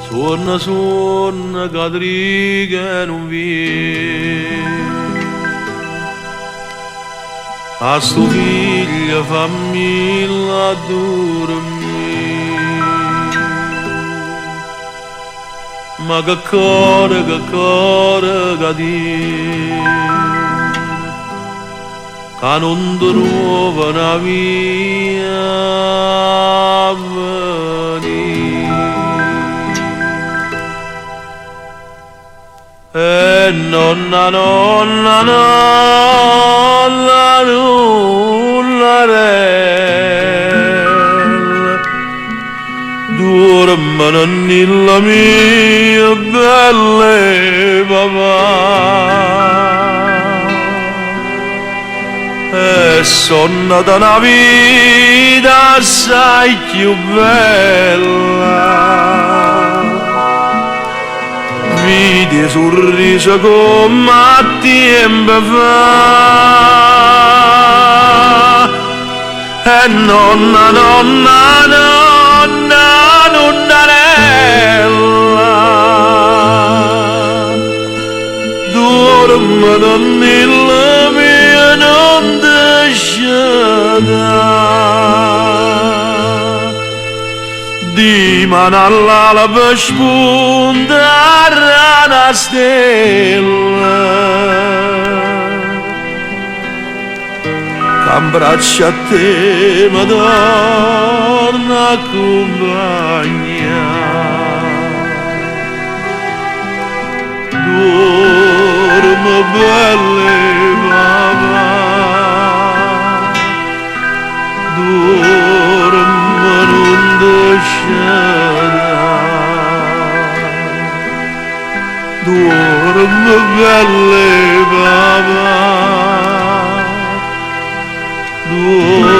Suona, suona, cadri che non viene. A sto figlio fammi la dormire. Ma che cuore che ti, che non trova una via a venire. E nonna, nonna, nonna, nulla, dormono nella mia bella papà. E sono da una vita assai più bella. Vidi sorriso come a tempo fa. E nonna, nonna, nonna, nonnarella, dormono nella mia non desciata. Di manalla per spuntare una stella, che abbraccia a te mi torna a accompagnare. Dormo belle papà, dormo non descerà. Dormo belle papà, dormo